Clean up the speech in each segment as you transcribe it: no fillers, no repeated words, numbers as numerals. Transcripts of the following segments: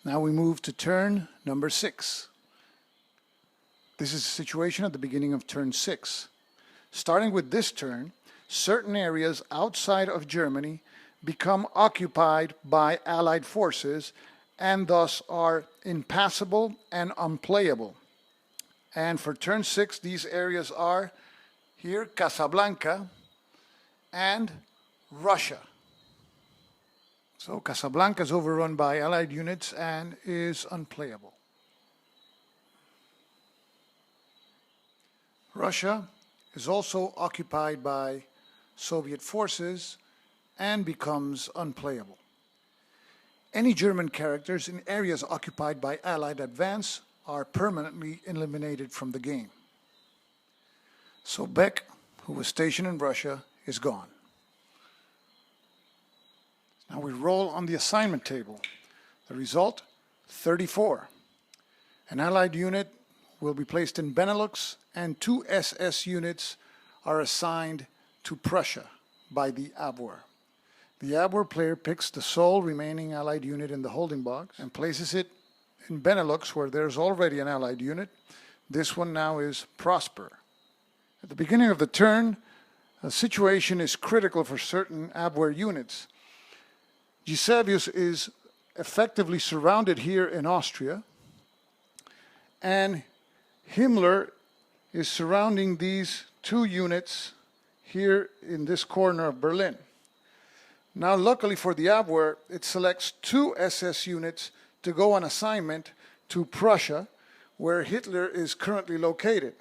Now we move to turn number 6. This is the situation at the beginning of turn 6. Starting with this turn, certain areas outside of Germany become occupied by Allied forces and thus are impassable and unplayable. And for turn 6, these areas are here Casablanca and Russia. So Casablanca is overrun by Allied units and is unplayable. Russia is also occupied by Soviet forces and becomes unplayable. Any German characters in areas occupied by Allied advance are permanently eliminated from the game. So Beck, who was stationed in Russia, is gone. Now we roll on the assignment table. The result, 34. An Allied unit will be placed in Benelux and 2 SS units are assigned to Prussia by the Abwehr. The Abwehr player picks the sole remaining Allied unit in the holding box and places it in Benelux where there's already an Allied unit. This one now is Prosper. At the beginning of the turn, a situation is critical for certain Abwehr units. Gisevius is effectively surrounded here in Austria, and Himmler is surrounding these 2 units here in this corner of Berlin. Now, luckily for the Abwehr, it selects 2 SS units to go on assignment to Prussia, where Hitler is currently located.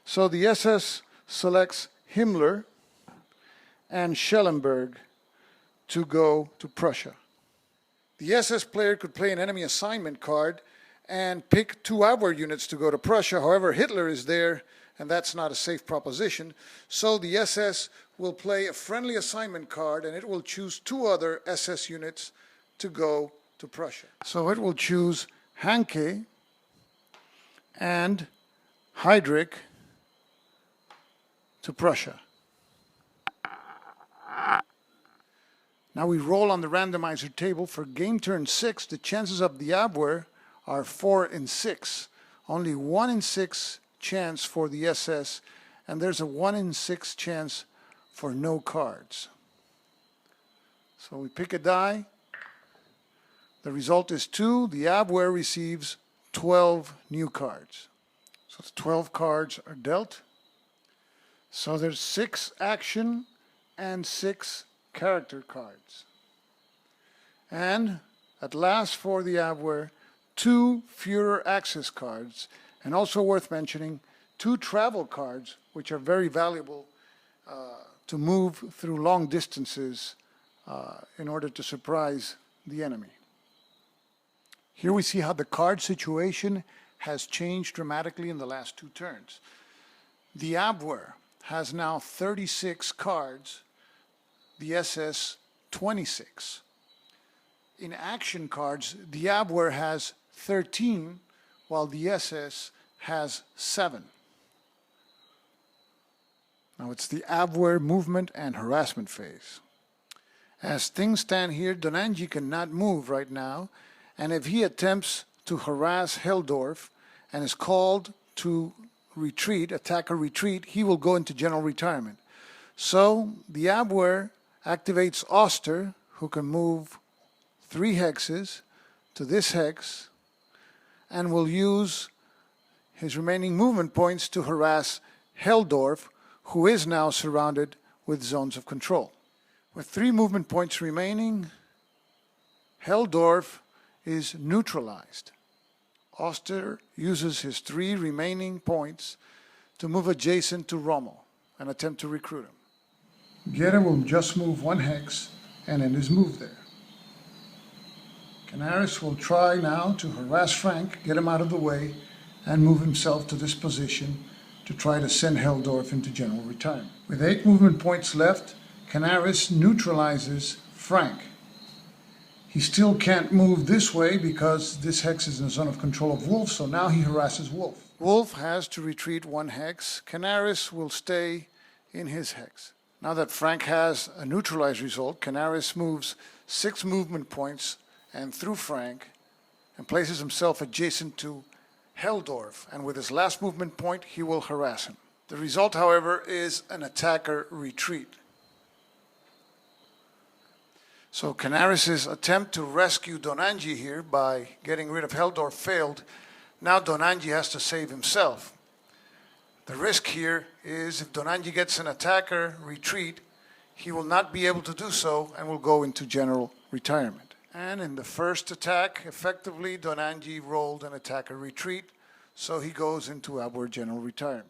So the SS selects Himmler and Schellenberg to go to Prussia. The SS player could play an enemy assignment card and pick 2 Abwehr units to go to Prussia. However, Hitler is there, and that's not a safe proposition. So the SS will play a friendly assignment card, and it will choose 2 other SS units to go to Prussia. So it will choose Hanke and Heydrich to Prussia. Now we roll on the randomizer table. For game turn 6, the chances of the Abwehr are 4 in 6. Only 1 in 6 chance for the SS, and there's a 1 in 6 chance for no cards. So we pick a die. The result is 2. The Abwehr receives 12 new cards. So 12 cards are dealt. So there's 6 action and 6 character cards. And at last for the Abwehr, 2 Führer Axis cards, and also worth mentioning 2 travel cards, which are very valuable to move through long distances in order to surprise the enemy. Here we see how the card situation has changed dramatically in the last 2 turns. The Abwehr has now 36 cards, the SS 26. In action cards, the Abwehr has 13, while the SS has 7. Now it's the Abwehr movement and harassment phase. As things stand here, Donanji cannot move right now, and if he attempts to harass Heldorf and is called to retreat, attack or retreat, he will go into general retirement. So the Abwehr activates Oster, who can move 3 hexes to this hex, and will use his remaining movement points to harass Heldorf, who is now surrounded with zones of control. With 3 movement points remaining, Heldorf is neutralized. Oster uses his 3 remaining points to move adjacent to Rommel and attempt to recruit him. Guerra will just move 1 hex and end his move there. Canaris will try now to harass Frank, get him out of the way, and move himself to this position to try to send Heldorf into general retirement. With 8 movement points left, Canaris neutralizes Frank. He still can't move this way because this hex is in the zone of control of Wolf, so now he harasses Wolf. Wolf has to retreat 1 hex. Canaris will stay in his hex. Now that Frank has a neutralized result, Canaris moves 6 movement points and through Frank, and places himself adjacent to Heldorf, and with his last movement point he will harass him. The result, however, is an attacker retreat. So Canaris' attempt to rescue Donanji here by getting rid of Heldorf failed. Now Donanji has to save himself. The risk here is if Donanji gets an attacker retreat, he will not be able to do so and will go into general retirement. And in the first attack, effectively, Donanji rolled an attacker retreat, so he goes into Abwehr general retirement.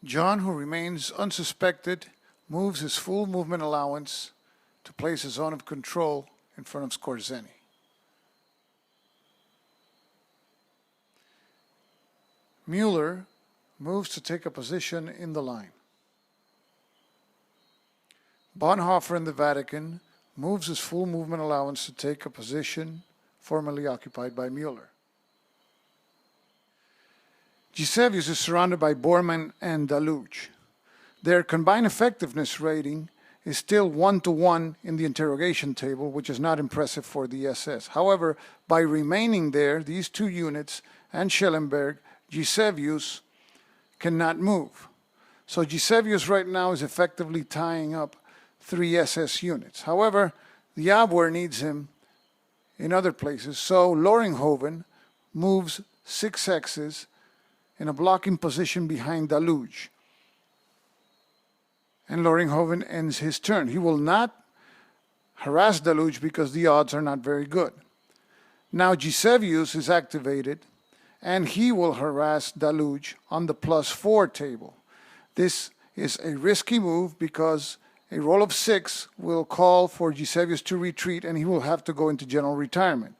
John, who remains unsuspected, moves his full movement allowance to place a zone of control in front of Skorzeny. Mueller moves to take a position in the line. Bonhoeffer in the Vatican moves his full movement allowance to take a position formerly occupied by Mueller. Gisevius is surrounded by Bormann and Daluge. Their combined effectiveness rating is still 1-to-1 in the interrogation table, which is not impressive for the SS. However, by remaining there, these two units and Schellenberg, Gisevius cannot move. So Gisevius right now is effectively tying up 3 SS units. However, the Abwehr needs him in other places, so Loringhoven moves 6 hexes in a blocking position behind Daluge. And Loringhoven ends his turn. He will not harass Daluge because the odds are not very good. Now Gisevius is activated, and he will harass Daluge on the +4 table. This is a risky move because a roll of 6 will call for Gisevius to retreat, and he will have to go into general retirement.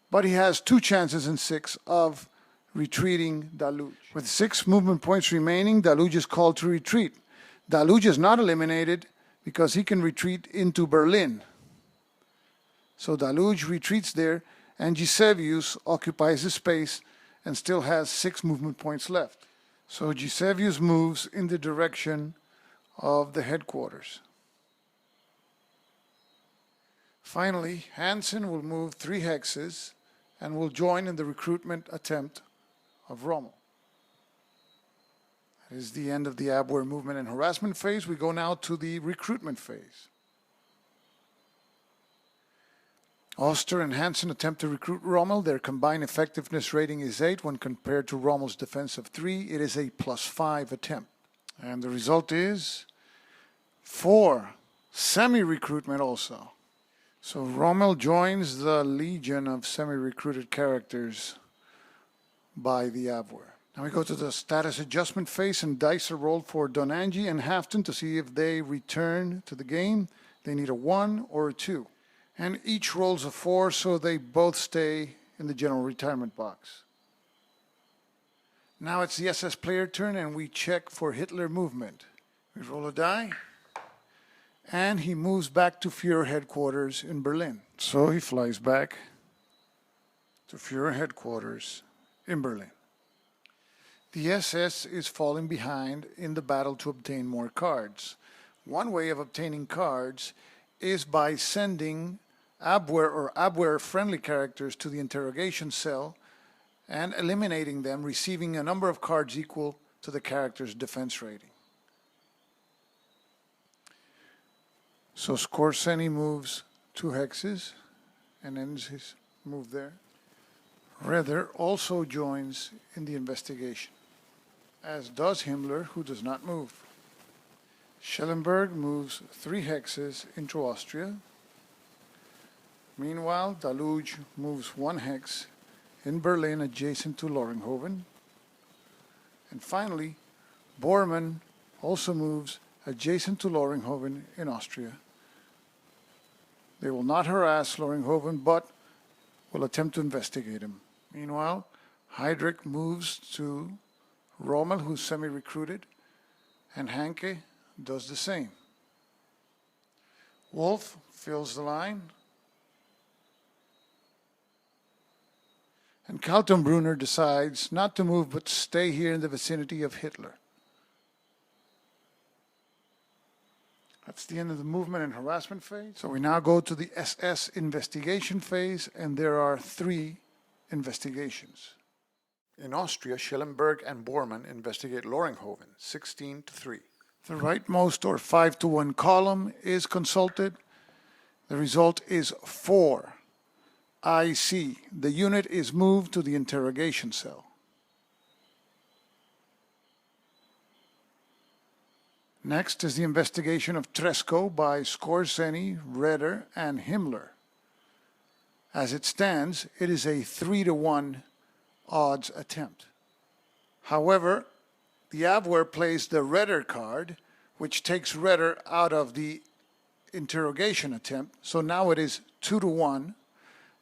But he has 2 chances in 6 of retreating Daluge. With 6 movement points remaining, Daluge is called to retreat. Daluge is not eliminated because he can retreat into Berlin. So Daluge retreats there, and Gisevius occupies his space and still has 6 movement points left. So Gisevius moves in the direction of the headquarters. Finally, Hansen will move 3 hexes and will join in the recruitment attempt of Rommel. That is the end of the Abwehr movement and harassment phase. We go now to the recruitment phase. Oster and Hansen attempt to recruit Rommel. Their combined effectiveness rating is 8 when compared to Rommel's defense of 3. It is a +5 attempt. And the result is 4. Semi-recruitment also. So Rommel joins the legion of semi-recruited characters by the Abwehr. Now we go to the status adjustment phase, and dice are rolled for Donanji and Hafton to see if they return to the game. They need a 1 or a 2. And each rolls a 4, so they both stay in the general retirement box. Now it's the SS player turn, and we check for Hitler movement. We roll a die, and he moves back to Führer headquarters in Berlin. So he flies back to Führer headquarters in Berlin. The SS is falling behind in the battle to obtain more cards. One way of obtaining cards is by sending Abwehr or Abwehr-friendly characters to the interrogation cell and eliminating them, receiving a number of cards equal to the character's defense rating. So Skorzeny moves 2 hexes and ends his move there. Redder also joins in the investigation, as does Himmler, who does not move. Schellenberg moves 3 hexes into Austria. Meanwhile, Daluge moves 1 hex in Berlin adjacent to Loringhoven. And finally, Bormann also moves adjacent to Loringhoven in Austria. They will not harass Loringhoven, but will attempt to investigate him. Meanwhile, Heydrich moves to Rommel, who's semi-recruited, and Hanke does the same. Wolf fills the line, and Kaltenbrunner decides not to move but stay here in the vicinity of Hitler. That's the end of the movement and harassment phase. So we now go to the SS investigation phase, and there are 3 investigations. In Austria, Schellenberg and Bormann investigate Loringhoven, 16-3. The rightmost or 5-to-1 column is consulted. The result is 4. IC. The unit is moved to the interrogation cell. Next is the investigation of Tresco by Skorzeny, Redder, and Himmler. As it stands, it is a 3-to-1 odds attempt. However, the Abwehr plays the Redder card, which takes Redder out of the interrogation attempt, so now it is 2-to-1.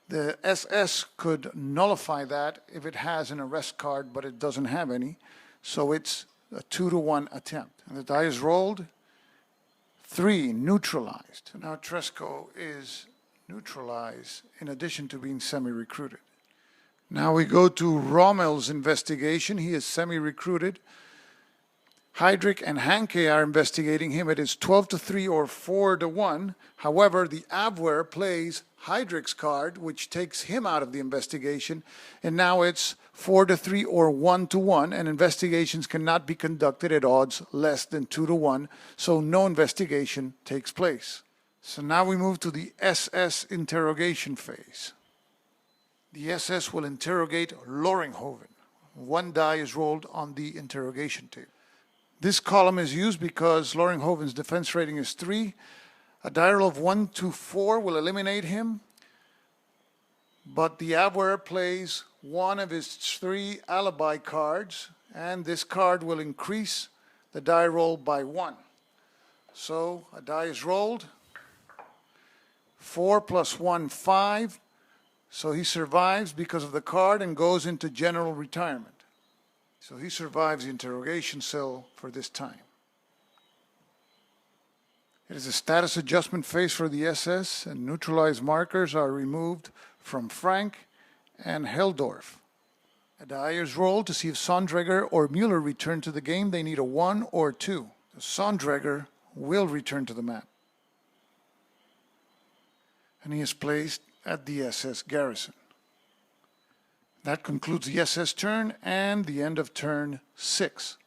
The SS could nullify that if it has an arrest card, but it doesn't have any, so it's a 2-to-1 attempt. And the die is rolled. 3, neutralized. So now Tresco is neutralized in addition to being semi-recruited. Now we go to Rommel's investigation. He is semi-recruited. Heydrich and Hanke are investigating him. It is 12-3 or 4-to-1. However, the Abwehr plays Heydrich's card, which takes him out of the investigation, and now it's 4-3 or 1-to-1, and investigations cannot be conducted at odds less than 2-to-1, so no investigation takes place. So now we move to the SS interrogation phase. The SS will interrogate Loringhoven. 1 die is rolled on the interrogation table. This column is used because Loringhoven's defense rating is 3. A die roll of 1-to-4 will eliminate him, but the Abwehr plays one of his 3 alibi cards, and this card will increase the die roll by 1. So a die is rolled. 4 + 1, 5. So he survives because of the card and goes into general retirement. So he survives the interrogation cell for this time. It is a status adjustment phase for the SS, and neutralized markers are removed from Frank and Heldorf. A die is rolled to see if Sondreger or Müller return to the game. They need a 1 or 2. Sondreger will return to the map. And he is placed at the SS garrison. That concludes the SS turn and the end of turn 6.